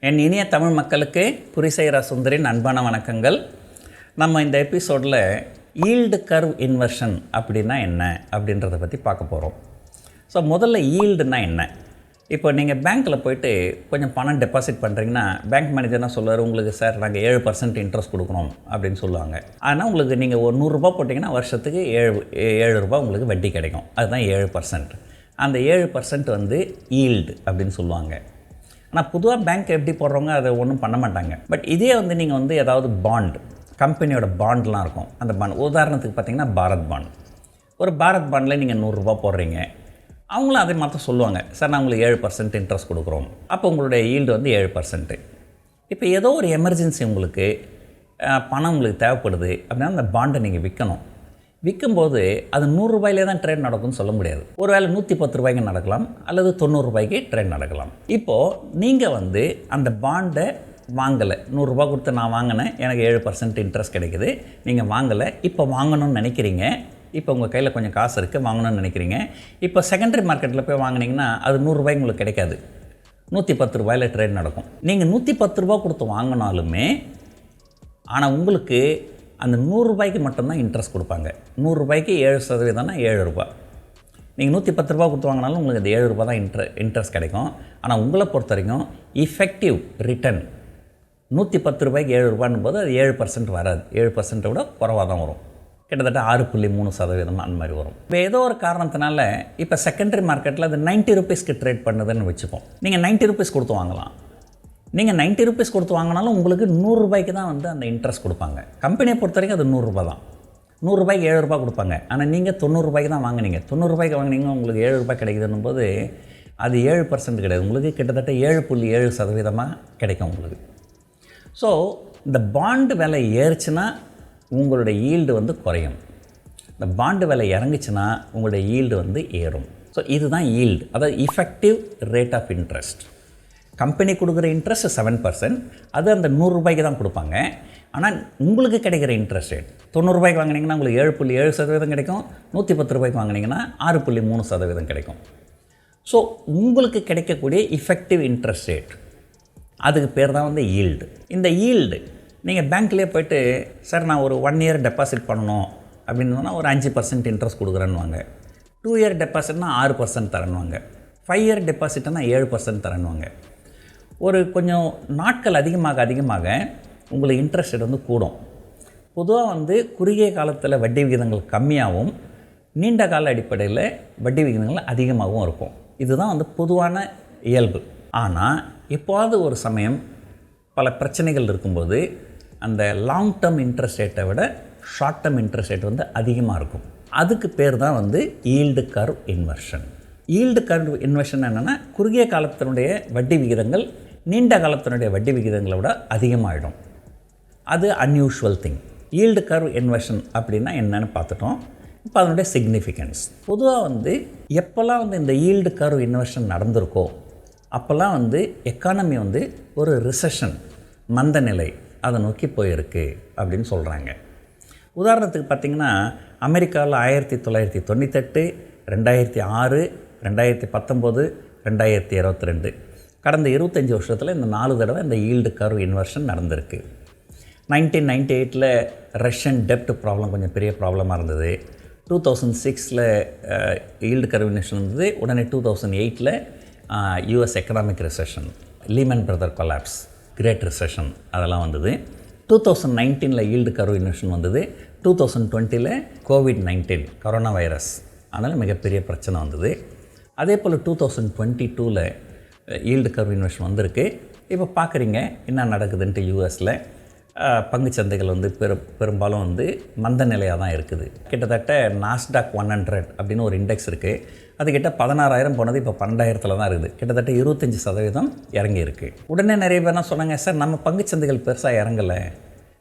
என் இனிய தமிழ் மக்களுக்கு புரிசைரா சுந்தரின் அன்பான வணக்கங்கள். நம்ம இந்த எபிசோடில் ஈல்டு கர்வ் இன்வர்ஷன் அப்படின்னா என்ன அப்படின்றத பற்றி பார்க்க போகிறோம். ஸோ முதல்ல ஈல்டுனா என்ன? இப்போ நீங்கள் பேங்க்கில் போய்ட்டு கொஞ்சம் பணம் டெபாசிட் பண்ணுறீங்கன்னா பேங்க் மேனேஜர் என்ன சொல்லுவார், உங்களுக்கு சார் நாங்கள் 7% இன்ட்ரெஸ்ட் கொடுக்குறோம் அப்படின்னு சொல்லுவாங்க. ஆனால் உங்களுக்கு நீங்கள் ஒரு 100 ரூபா போட்டிங்கன்னா வருஷத்துக்கு 7 ரூபா உங்களுக்கு வட்டி கிடைக்கும். அதுதான் 7%. அந்த 7% வந்து ஈல்டு அப்படின்னு சொல்லுவாங்க. ஆனால் பொதுவாக பேங்க் எப்படி போடுறவங்க அதை ஒன்றும் பண்ண மாட்டாங்க. பட் இதே வந்து நீங்கள் வந்து ஏதாவது பாண்ட், கம்பெனியோட பாண்ட்லாம் இருக்கும். அந்த பாண்ட் உதாரணத்துக்கு பார்த்தீங்கன்னா பாரத் பாண்ட். ஒரு பாரத் பாண்டில் நீங்கள் 100 ரூபா போடுறீங்க, அவங்களும் அதே மாதிரி சொல்லுவாங்க, சார் நான் உங்களுக்கு 7% இன்ட்ரெஸ்ட் கொடுக்குறோம். அப்போ உங்களுடைய ஈல்டு வந்து 7%. இப்போ ஏதோ ஒரு எமர்ஜென்சி உங்களுக்கு பணம் உங்களுக்கு தேவைப்படுது அப்படின்னா அந்த பாண்டை நீங்கள் விற்கணும். விற்கும்போது அது 100 ரூபாயிலே தான் ட்ரேட் நடக்கும்னு சொல்ல முடியாது. ஒரு வேளை 110 ரூபாய்க்கு நடக்கலாம், அல்லது 90 ரூபாய்க்கு ட்ரேட் நடக்கலாம். இப்போது நீங்கள் வந்து அந்த பாண்டை வாங்கலை, 100 ரூபா கொடுத்து நான் வாங்கினேன், எனக்கு 7% இன்ட்ரெஸ்ட் கிடைக்குது. நீங்கள் வாங்கலை, இப்போ வாங்கணும்னு நினைக்கிறீங்க. இப்போ உங்கள் கையில் கொஞ்சம் காசு இருக்குது, வாங்கணும்னு நினைக்கிறீங்க. இப்போ செகண்டரி மார்க்கெட்டில் போய் வாங்கினீங்கன்னா அது 100 ரூபாய்க்கு உங்களுக்கு கிடைக்காது, 110 ரூபாயில் ட்ரேட் நடக்கும். நீங்கள் 110 ரூபா கொடுத்து வாங்கினாலுமே ஆனால் உங்களுக்கு அந்த 100 ரூபாய்க்கு மட்டும்தான் இன்ட்ரெஸ்ட் கொடுப்பாங்க. 100 ரூபாய்க்கு 7% 7 ரூபா. நீங்கள் 110 ரூபா கொடுத்து வாங்கினாலும் உங்களுக்கு அந்த 7 ரூபா தான் இன்ட்ரெஸ்ட் கிடைக்கும். ஆனால் உங்களை பொறுத்த வரைக்கும் இஃபெக்டிவ் ரிட்டர்ன் 110 ரூபாய்க்கு 7 ரூபான்னு போது அது 7% வராது, 7% விட குறைவாக தான் வரும். கிட்டத்தட்ட 6.3% அந்த மாதிரி வரும். இப்போ ஏதோ ஒரு காரணத்தினால இப்போ செகண்டரி மார்க்கெட்டில் அது 90 ரூபீஸ்க்கு ட்ரேட் பண்ணுதுன்னு வச்சுப்போம். நீங்கள் 90 ரூபீஸ் கொடுத்து வாங்கலாம். நீங்கள் 90 ரூபீஸ் கொடுத்து வாங்கினாலும் உங்களுக்கு 100 ரூபாய்க்கு தான் வந்து அந்த இன்ட்ரெஸ்ட் கொடுப்பாங்க. கம்பெனியை பொறுத்த வரைக்கும் அது 100 ரூபா தான். 100 ரூபாய்க்கு 7 ரூபா கொடுப்பாங்க. ஆனால் நீங்கள் 90 ரூபாய்க்கு தான் வாங்கினீங்க. 90 ரூபாய்க்கு வாங்கினீங்க, உங்களுக்கு 7 ரூபாய் கிடைக்குதுன்னும் போது அது 7% கிடையாது, உங்களுக்கு கிட்டத்தட்ட 7.7% கிடைக்கும் உங்களுக்கு. ஸோ இந்த பாண்டு விலை ஏறுச்சுன்னா உங்களுடைய ஈல்டு வந்து குறையும். இந்த பாண்டு விலை இறங்குச்சுன்னா உங்களுடைய ஈல்டு வந்து ஏறும். ஸோ இதுதான் ஈல்டு, அதாவது effective rate of interest. Company கொடுக்குற இன்ட்ரெஸ்ட் 7%, அது அந்த 100 ரூபாய்க்கு தான் கொடுப்பாங்க. ஆனால் உங்களுக்கு கிடைக்கிற இன்ட்ரெஸ்ட் ரேட் 90 ரூபாய்க்கு வாங்கினீங்கன்னா உங்களுக்கு 7.7% கிடைக்கும், 110 ரூபாய்க்கு வாங்கினீங்கன்னா 6.3% கிடைக்கும். ஸோ உங்களுக்கு கிடைக்கக்கூடிய இஃபெக்டிவ் இன்ட்ரெஸ்ட் ரேட், அதுக்கு பேர் தான் வந்து ஈல்டு. இந்த ஈல்டு நீங்கள் பேங்க்லேயே போய்ட்டு, சார் நான் ஒரு 1 இயர் டெபாசிட் பண்ணணும் அப்படின்னா ஒரு 5% இன்ட்ரெஸ்ட் கொடுக்குறேன்னுவாங்க. 2 இயர் டெபாசிட்னா 6% தரணுவாங்க. 5 இயர் டெபாசிட்னா 7% தரணுவாங்க. ஒரு கொஞ்சம் நாட்கள் அதிகமாக உங்களுக்கு இன்ட்ரெஸ்ட் ரேட் வந்து கூடும். பொதுவாக வந்து குறுகிய காலத்தில் வட்டி விகிதங்கள் கம்மியாகவும் நீண்ட கால அடிப்படையில் வட்டி விகிதங்கள் அதிகமாகவும் இருக்கும். இதுதான் வந்து பொதுவான இயல்பு. ஆனால் எப்போது ஒரு சமயம் பல பிரச்சனைகள் இருக்கும்போது அந்த லாங் டேர்ம் இன்ட்ரெஸ்ட் ரேட்டை விட ஷார்ட் டேர்ம் இன்ட்ரெஸ்ட் ரேட் வந்து அதிகமாக இருக்கும். அதுக்கு பேர் தான் வந்து yield curve inversion. Yield curve inversion என்னென்னா, குறுகிய காலத்தினுடைய வட்டி விகிதங்கள் நீண்ட காலத்தினுடைய வட்டி விகிதங்களை விட அதிகமாகிடும். அது unusual thing. Yield curve inversion அப்படின்னா என்னென்னு பார்த்துட்டோம். இப்போ அதனுடைய சிக்னிஃபிகன்ஸ், பொதுவாக வந்து எப்போல்லாம் வந்து இந்த ஈல்டு கர்வ் இன்வர்ஷன் நடந்திருக்கோ அப்போல்லாம் வந்து எக்கானமி வந்து ஒரு ரிசெஷன், மந்த நிலை, அதை நோக்கி போயிருக்கு அப்படின்னு சொல்கிறாங்க. உதாரணத்துக்கு பார்த்திங்கன்னா அமெரிக்காவில் 1998, 2006, 2019, 2022 கடந்த 25 வருஷத்தில் இந்த 4 தடவை இந்த ஈல்டு கர்வ் இன்வர்ஷன் நடந்திருக்கு. 1998 ரஷ்யன் டெப்ட் ப்ராப்ளம் கொஞ்சம் பெரிய ப்ராப்ளமாக இருந்தது. 2006 ஈல்டு கர்வ் இன்வர்ஷன் இருந்தது. உடனே 2008 US economic recession, Lehman Brother collapse, great recession அதெல்லாம் வந்தது. 2019 ஈல்டு கர்வ் இன்வர்ஷன் வந்தது. 2020 COVID-19 கொரோனா வைரஸ், அதனால் மிகப்பெரிய பிரச்சனை வந்தது. அதே போல் 2022 ஈல்டு கர்வ் இன்வர்ஷன் வந்திருக்கு. இப்போ பார்க்குறீங்க என்ன நடக்குதுன்ட்டு. யூஎஸில் பங்குச்சந்தைகள் வந்து பெரும்பாலும் வந்து மந்த நிலையாக தான் இருக்குது. கிட்டத்தட்ட நாஸ்டாக் 100 அப்படின்னு ஒரு இண்டெக்ஸ் இருக்குது. அதுக்கிட்ட 16,000 போனது இப்போ 12,000 தான் இருக்குது. கிட்டத்தட்ட 25% இறங்கி இருக்குது. உடனே நிறைய பேர் என்ன சொன்னாங்க, சார் நம்ம பங்குச்சந்தைகள் பெருசாக இறங்கலை,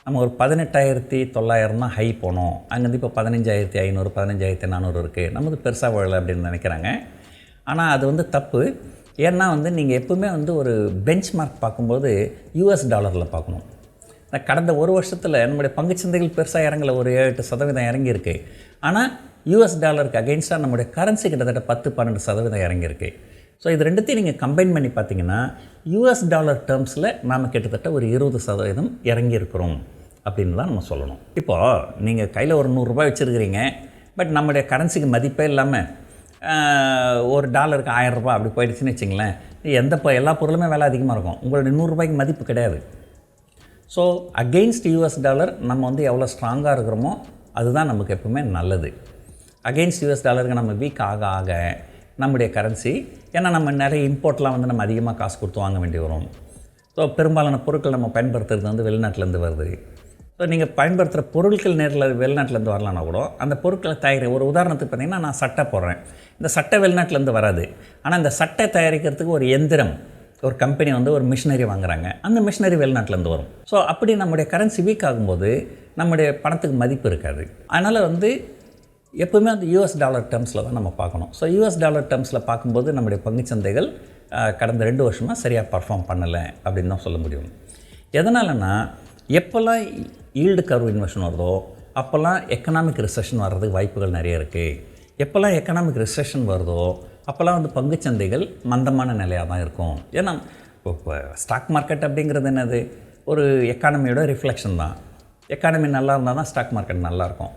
நம்ம ஒரு 18,900 தான் ஹை போனோம், அங்கேருந்து இப்போ 15,500, 15,400 இருக்குது, நமக்கு பெருசாக விழலை அப்படின்னு நினைக்கிறாங்க. ஆனால் அது வந்து தப்பு. ஏன்னா வந்து நீங்கள் எப்பவுமே வந்து ஒரு பெஞ்ச் மார்க் பார்க்கும்போது US டாலரில் பார்க்கணும். கடந்த ஒரு வருஷத்தில் நம்முடைய பங்குச்சந்தைகள் பெருசாக இறங்கலை, ஒரு 7-8% இறங்கியிருக்கு. ஆனால் US டாலருக்கு அகெயின்ஸ்டாக நம்முடைய கரன்சி கிட்டத்தட்ட 10-12% இறங்கியிருக்கு. ஸோ இது ரெண்டுத்தையும் நீங்கள் கம்பைன் பண்ணி பார்த்தீங்கன்னா யூஎஸ் டாலர் டேர்ம்ஸில் நாம் கிட்டத்தட்ட ஒரு 20% இறங்கி இருக்கிறோம் அப்படின்னு தான் நம்ம சொல்லணும். இப்போது நீங்கள் கையில் ஒரு 100 ரூபாய் வச்சுருக்கிறீங்க, பட் நம்முடைய கரன்சிக்கு மதிப்பே இல்லாமல் ஒரு டாலருக்கு 1000 ரூபாய் அப்படி போயிடுச்சுன்னு வச்சிங்களேன், எல்லா பொருளுமே விலை அதிகமாக இருக்கும், உங்களுடைய 100 ரூபாய்க்கு மதிப்பு கிடையாது. ஸோ அகெயின்ஸ்ட் யூஎஸ் டாலர் நம்ம வந்து எவ்வளோ ஸ்ட்ராங்காக இருக்கிறோமோ அதுதான் நமக்கு எப்பவுமே நல்லது. அகெயின்ஸ்ட் யூஎஸ் டாலருக்கு நம்ம வீக் ஆக ஆக நம்முடைய கரன்சி, ஏன்னா நம்ம நிறைய இம்போர்ட்லாம் வந்து நம்ம அதிகமாக காசு கொடுத்து வாங்க வேண்டி வரும். ஸோ பெரும்பாலான பொருட்கள் நம்ம பயன்படுத்துறது வந்து வெளிநாட்டிலேருந்து வருது. ஸோ நீங்கள் பயன்படுத்துகிற பொருட்கள் வெளிநாட்டிலேருந்து வரலான்னா கூட அந்த பொருட்களை ஒரு உதாரணத்துக்கு பார்த்திங்கன்னா, நான் சட்டை போடுறேன், இந்த சட்டை வெளிநாட்டிலேருந்து வராது, ஆனால் இந்த சட்டை தயாரிக்கிறதுக்கு ஒரு எந்திரம், ஒரு கம்பெனி வந்து ஒரு மிஷினரி வாங்குறாங்க, அந்த மிஷினரி வெளிநாட்டிலேருந்து வரும். ஸோ அப்படி நம்முடைய கரன்சி வீக் ஆகும்போது நம்முடைய பணத்துக்கு மதிப்பு இருக்காது. அதனால் வந்து எப்போவுமே அந்த யூஎஸ் டாலர் டேர்ம்ஸில் தான் நம்ம பார்க்கணும். ஸோ யூஎஸ் டாலர் டேர்ம்ஸில் பார்க்கும்போது நம்முடைய பங்குச்சந்தைகள் கடந்த 2 வருஷமாக சரியாக பர்ஃபார்ம் பண்ணலை அப்படின்னு தான் சொல்ல முடியும். எதனாலனா, எப்போல்லாம் ஈல்டு கர்வ் இன்வெர்ஷன் வருதோ அப்போல்லாம் எக்கனாமிக் ரிசெஷன் வர்றதுக்கு வாய்ப்புகள் நிறைய இருக்குது. எப்போல்லாம் எக்கனாமிக் ரிசெஷன் வருதோ அப்போல்லாம் வந்து பங்குச்சந்தைகள் மந்தமான நிலையாக தான் இருக்கும். ஏன்னா இப்போ ஸ்டாக் மார்க்கெட் அப்படிங்கிறது என்னது, ஒரு எக்கானமியோட ரிஃப்ளெக்ஷன் தான். எக்கானமி நல்லா இருந்தால் தான் ஸ்டாக் மார்க்கெட் நல்லாயிருக்கும்.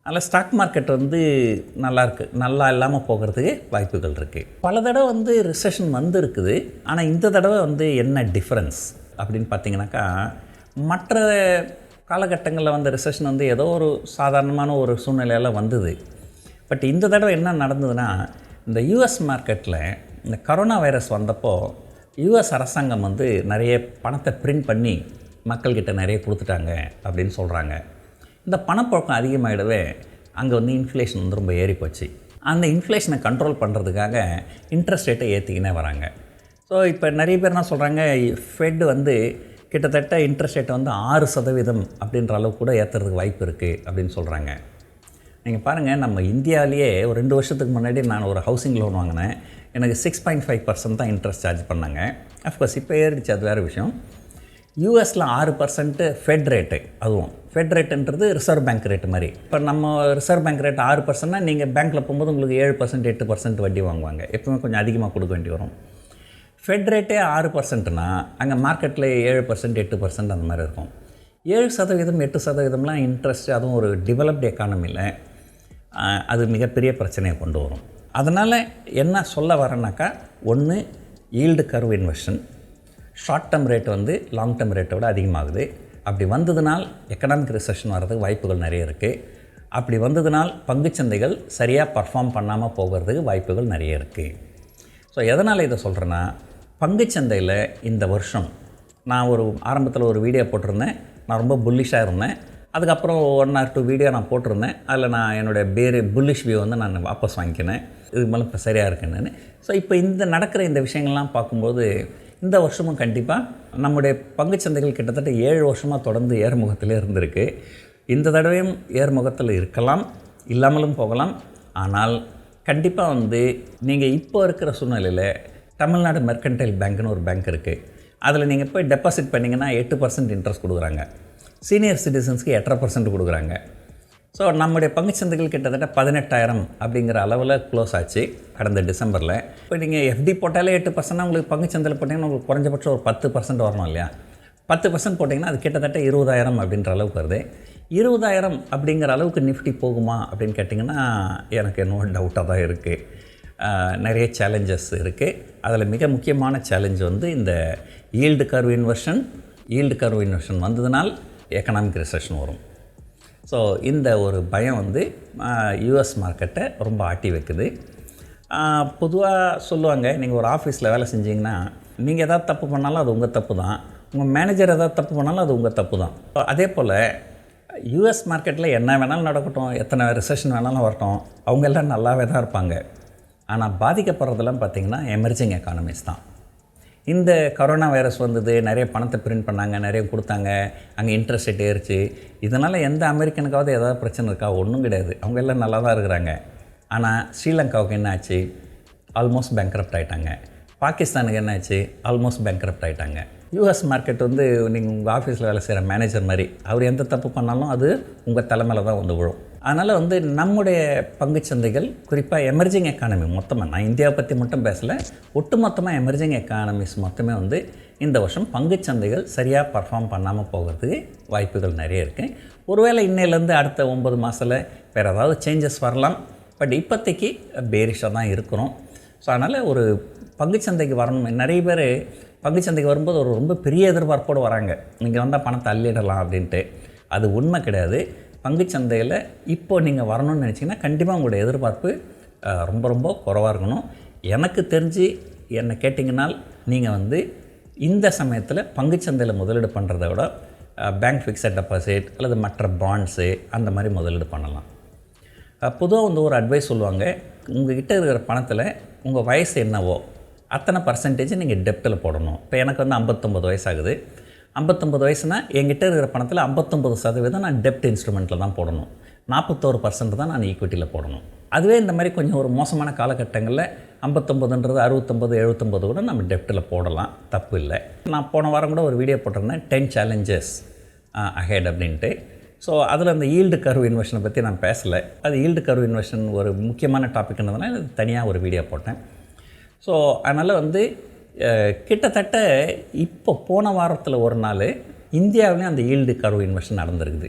அதில் ஸ்டாக் மார்க்கெட் வந்து நல்லா இல்லாமல் போகிறதுக்கு வாய்ப்புகள் இருக்குது. பல தடவை வந்து ரிசெஷன் வந்து இருக்குது. ஆனால் இந்த தடவை வந்து என்ன டிஃப்ரென்ஸ் அப்படின்னு பார்த்தீங்கன்னாக்கா, மற்ற காலகட்டங்களில் வந்த ரிசெஷன் வந்து ஏதோ ஒரு சாதாரணமான ஒரு சூழ்நிலையில் வந்தது. பட் இந்த தடவை என்ன நடந்ததுன்னா, இந்த யூஎஸ் மார்க்கெட்டில் இந்த கரோனா வைரஸ் வந்தப்போ யூஎஸ் அரசாங்கம் வந்து நிறைய பணத்தை பிரிண்ட் பண்ணி மக்கள்கிட்ட நிறைய கொடுத்துட்டாங்க அப்படின்னு சொல்கிறாங்க. இந்த பணப்பழக்கம் அதிகமாகிடவே அங்கே வந்து இன்ஃப்ளேஷன் வந்து ரொம்ப ஏறி போச்சு. அந்த இன்ஃப்ளேஷனை கண்ட்ரோல் பண்ணுறதுக்காக இன்ட்ரெஸ்ட் ரேட்டை ஏற்றிக்கினே வராங்க. ஸோ இப்போ நிறைய பேர் என்ன சொல்கிறாங்க, ஃபெட் வந்து கிட்டத்தட்ட இன்ட்ரெஸ்ட் ரேட்டை வந்து 6% அப்படின்ற அளவுக்கு கூட ஏற்றுறதுக்கு வாய்ப்பு இருக்குது அப்படின்னு சொல்கிறாங்க. நீங்கள் பாருங்கள், நம்ம இந்தியாவிலேயே ஒரு 2 வருஷத்துக்கு முன்னாடி நான் ஒரு ஹவுசிங் லோன் வாங்கினேன். எனக்கு 6.5% தான் இன்ட்ரெஸ்ட் சார்ஜ் பண்ணாங்க. அஃப்கோர்ஸ் இப்போ ஏறிடுச்சு, அது வேறு விஷயம். யூஎஸில் 6% ஃபெட் ரேட்டு. அதுவும் ஃபெட் ரேட்டுன்றது ரிசர்வ் பேங்க் ரேட்டு மாதிரி. இப்போ நம்ம ரிசர்வ் பேங்க் ரேட் 6%னா நீங்கள் பேங்க்கில் போகும்போது உங்களுக்கு 7% 8% வட்டி வாங்குவாங்க. எப்பவுமே கொஞ்சம் அதிகமாக கொடுக்க வேண்டி வரும். ஃபெட் ரேட்டே 6%னா அங்கே மார்க்கெட்டில் 7% 8% அந்த மாதிரி இருக்கும். 7% 8%லாம் இன்ட்ரெஸ்ட், அதுவும் ஒரு டெவலப்டு எக்கானமியில் அது மிகப்பெரிய பிரச்சனையை கொண்டு வரும். அதனால் என்ன சொல்ல வரேன்னாக்கா, ஒன்று yield curve inversion, short term rate வந்து லாங் டேர்ம் ரேட்டை விட அதிகமாகுது. அப்படி வந்ததுனால் எக்கனாமிக் ரிசெஷன் வர்றதுக்கு வாய்ப்புகள் நிறைய இருக்குது. அப்படி வந்ததுனால் பங்குச்சந்தைகள் சரியாக பர்ஃபார்ம் பண்ணாமல் போகிறதுக்கு வாய்ப்புகள் நிறைய இருக்குது. ஸோ எதனால் இதை சொல்கிறேன்னா, பங்குச்சந்தையில் இந்த வருஷம் நான் ஆரம்பத்தில் ஒரு வீடியோ போட்டிருந்தேன். நான் ரொம்ப புல்லிஷாக இருந்தேன். அதுக்கப்புறம் 1 or 2 வீடியோ நான் போட்டிருந்தேன். அதில் நான் என்னுடைய புல்லிஷ் வியூ வந்து நான் வாபஸ் வாங்கிக்கினேன். இதுக்கு மேலே இப்போ சரியாக இருக்குன்னு. ஸோ இப்போ நடக்கிற இந்த விஷயங்கள்லாம் பார்க்கும்போது இந்த வருஷமும் கண்டிப்பாக நம்முடைய பங்குச்சந்தைகள் கிட்டத்தட்ட 7 வருஷமாக தொடர்ந்து ஏறுமுகத்திலே இருந்திருக்கு. இந்த தடவையும் ஏறுமுகத்தில் இருக்கலாம், இல்லாமலும் போகலாம். ஆனால் கண்டிப்பாக வந்து நீங்கள் இப்போ இருக்கிற சூழ்நிலையில் தமிழ்நாடு மெர்கன்டைல் பேங்க்னு ஒரு பேங்க் இருக்குது. அதில் நீங்கள் போய் டெபாசிட் பண்ணிங்கன்னா 8% இன்ட்ரெஸ்ட் கொடுக்குறாங்க. சீனியர் சிட்டிசன்ஸ்க்கு 8% கொடுக்குறாங்க. ஸோ நம்முடைய பங்குச்சந்தைகள் கிட்டத்தட்ட 18,000 அப்படிங்கிற அளவில் க்ளோஸ் ஆச்சு கடந்த டிசம்பரில். இப்போ நீங்கள் எஃப்டி போட்டாலே 8%, உங்களுக்கு பங்குச்சந்தையில் போட்டிங்கன்னா உங்களுக்கு குறைஞ்சபட்சம் ஒரு 10% வரணும் இல்லையா? 10% போட்டிங்கன்னா அது கிட்டத்தட்ட 20,000 அப்படின்ற அளவுக்கு வருது. 20,000 அப்படிங்கிற அளவுக்கு நிஃப்டி போகுமா அப்படின்னு கேட்டிங்கன்னா எனக்கு இன்னும் டவுட்டாக தான் இருக்குது. நிறைய சேலஞ்சஸ் இருக்குது. அதில் மிக முக்கியமான சேலஞ்ச் வந்து இந்த ஈல்டு கர்வ் இன்வெர்ஷன் வந்ததுனால் எக்கனாமிக் ரிசெஷன் வரும். ஸோ இந்த ஒரு பயம் வந்து யூஎஸ் மார்க்கெட்டை ரொம்ப ஆட்டி வைக்குது. பொதுவாக சொல்லுவாங்க, நீங்கள் ஒரு ஆஃபீஸில் வேலை செஞ்சிங்கன்னா நீங்கள் எதாவது தப்பு பண்ணாலும் அது உங்கள் தப்பு தான், உங்கள் மேனேஜர் எதாவது தப்பு பண்ணாலும் அது உங்கள் தப்பு தான். அதே போல் யூஎஸ் மார்க்கெட்டில் என்ன வேணாலும் நடக்கட்டும், எத்தனை ரிசெஷன் வேணாலும் வரட்டும், அவங்க எல்லாம் நல்லாவே தான் இருப்பாங்க. ஆனால் பாதிக்கப்படுறதெல்லாம் பார்த்திங்கன்னா எமர்ஜிங் எக்கானமிஸ் தான். இந்த கரோனா வைரஸ் வந்தது, நிறைய பணத்தை பிரிண்ட் பண்ணாங்க, நிறைய கொடுத்தாங்க, அங்கே இன்ட்ரெஸ்ட் ரேட் ஏறிச்சு. இதனால் எந்த அமெரிக்கனுக்காவது ஏதாவது பிரச்சனை இருக்கா? ஒன்றும் கிடையாது, அவங்க எல்லாம் நல்லா தான் இருக்கிறாங்க. ஆனால் ஸ்ரீலங்காவுக்கு என்ன ஆச்சு? ஆல்மோஸ்ட் பேங்க்ரப்ட் ஆகிட்டாங்க. பாகிஸ்தானுக்கு என்ன ஆச்சு? ஆல்மோஸ்ட் பேங்க்ரப்ட் ஆகிட்டாங்க. யூஎஸ் மார்க்கெட் வந்து நீங்கள் உங்கள் ஆஃபீஸில் வேலை செய்கிற மேனேஜர் மாதிரி, அவர் எந்த தப்பு பண்ணாலும் அது உங்கள் தலைமையில் தான் வந்து விழும். அதனால் வந்து நம்முடைய பங்குச்சந்தைகள் குறிப்பாக எமர்ஜிங் எக்கானமி மொத்தமாக, நான் இந்தியாவை பற்றி மட்டும் பேசலை, ஒட்டுமொத்தமாக எமர்ஜிங் எக்கானமிஸ் மொத்தமே வந்து இந்த வருஷம் பங்குச்சந்தைகள் சரியாக பர்ஃபார்ம் பண்ணாமல் போகிறதுக்கு வாய்ப்புகள் நிறைய இருக்குது. ஒருவேளை இன்னையிலேருந்து அடுத்த 9 மாதத்தில் வேறு ஏதாவது சேஞ்சஸ் வரலாம். பட் இப்போதைக்கு பேரிஷாக தான் இருக்கிறோம். ஸோ அதனால் ஒரு பங்குச்சந்தைக்கு வரணும். நிறைய பேர் பங்குச்சந்தைக்கு வரும்போது ஒரு ரொம்ப பெரிய எதிர்பார்ப்போடு வராங்க, இங்கே வந்தால் பணத்தை அள்ளிடலாம் அப்படின்ட்டு. அது உண்மை கிடையாது. பங்குச்சந்தையில் இப்போ நீங்கள் வரணும்னு நினச்சிங்கன்னா கண்டிப்பாக உங்களுடைய எதிர்பார்ப்பு ரொம்ப ரொம்ப குறைவாக இருக்கணும். எனக்கு தெரிஞ்சு என்னை கேட்டிங்கனால் நீங்கள் வந்து இந்த சமயத்தில் பங்குச்சந்தையில் முதலீடு பண்ணுறத விட பேங்க் ஃபிக்ஸட் டெபாசிட் அல்லது மற்ற பாண்ட்ஸு அந்த மாதிரி முதலீடு பண்ணலாம். பொதுவாக வந்து ஒரு அட்வைஸ் சொல்லுவாங்க, உங்கள்கிட்ட இருக்கிற பணத்தில் உங்கள் வயசு என்னவோ அத்தனை பர்சன்டேஜ் நீங்கள் டெப்ட்டில் போடணும். இப்போ எனக்கு வந்து 59 வயசாகுது. 59 வயசுனா என்கிட்ட இருக்கிற பணத்தில் 59% நான் டெப்ட் இன்ஸ்ட்ருமெண்ட்டில் தான் போடணும். 41% தான் நான் ஈக்விட்டியில் போடணும். அதுவே இந்த மாதிரி கொஞ்சம் ஒரு மோசமான காலகட்டங்களில் 59ன்றது 69, 79 கூட நம்ம டெப்ட்டில் போடலாம், தப்பு இல்லை. நான் போன வாரம் கூட ஒரு வீடியோ போட்டிருந்தேன், 10 challenges ahead அப்படின்ட்டு. ஸோ அதில் அந்த ஈல்டு கர்வ் இன்வெர்ஷனை பற்றி நான் பேசலை. அது ஈல்டு கர்வ் இன்வெர்ஷன் ஒரு முக்கியமான டாபிக்ன்றதுனால தனியாக ஒரு வீடியோ போட்டேன். ஸோ அதனால் வந்து கிட்டத்தட்ட இப்போ போன வாரத்தில் ஒரு நாள் இந்தியாவிலையும் அந்த ஈல்டு கர்வ் இன்வெர்ஷன் நடந்திருக்குது.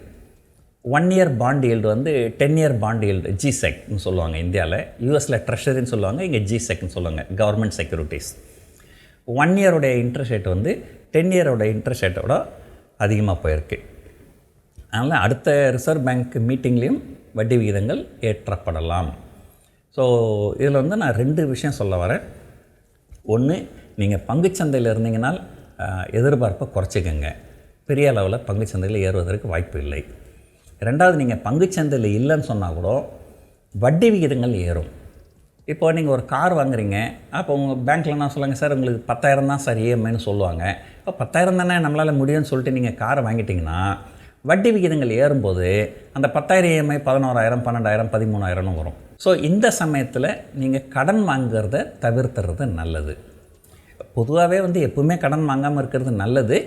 1 year பாண்ட் ஈல்டு வந்து 10 year பாண்ட் ஈல்டு ஜிசெக்னு சொல்லுவாங்க இந்தியாவில். யூஎஸில் ட்ரெஷரின்னு சொல்லுவாங்க, இங்கே ஜிசெக்னு சொல்லுவாங்க, government securities. 1 year interest rate வந்து 10 year இன்ட்ரெஸ்ட் ரேட்டோட அதிகமாக போயிருக்கு. அதனால் அடுத்த ரிசர்வ் பேங்க் மீட்டிங்லேயும் வட்டி விகிதங்கள் ஏற்றப்படலாம். ஸோ இதில் வந்து நான் 2 விஷயம் சொல்ல வரேன். ஒன்று, நீங்கள் பங்குச்சந்தையில் இருந்தீங்கன்னால் எதிர்பார்ப்பை குறைச்சிக்கங்க. பெரிய அளவில் பங்குச்சந்தையில் ஏறுவதற்கு வாய்ப்பு இல்லை. 2வது, நீங்கள் பங்குச்சந்தையில் இல்லைன்னு சொன்னால் கூட வட்டி விகிதங்கள் ஏறும். இப்போ நீங்கள் ஒரு கார் வாங்குறீங்க, அப்போ உங்கள் பேங்க்கில் என்ன சொல்லுவாங்க, சார் உங்களுக்கு 10,000 தான் சார் இஎம்ஐன்னு சொல்லுவாங்க. இப்போ 10,000 தானே நம்மளால் முடியும்னு சொல்லிட்டு நீங்கள் காரை வாங்கிட்டிங்கன்னா வட்டி விகிதங்கள் ஏறும்போது அந்த 10,000 இஎம்ஐ 11,000, 12,000, 13,000 வரும். ஸோ இந்த சமயத்தில் நீங்கள் கடன் வாங்குறத தவிர்த்துறது நல்லது. பொதுவாகவே வந்து எப்பவுமே கடன் வாங்காமல் இருக்கிறது நல்லது.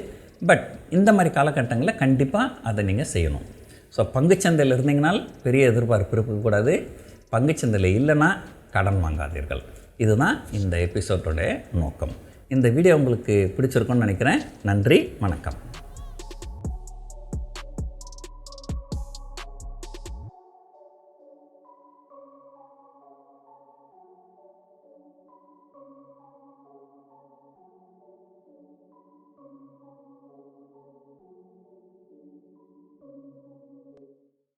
பட் இந்த மாதிரி காலகட்டங்களில் கண்டிப்பாக அதை நீங்கள் செய்யணும். ஸோ பங்குச்சந்தையில் இருந்தீங்கனால் பெரிய எதிர்பார்ப்பு இருக்கக்கூடாது. பங்குச்சந்தையில் இல்லைன்னா கடன் வாங்காதீர்கள். இதுதான் இந்த எபிசோடோடைய நோக்கம். இந்த வீடியோ உங்களுக்கு பிடிச்சிருக்குன்னு நினைக்கிறேன். நன்றி, வணக்கம்.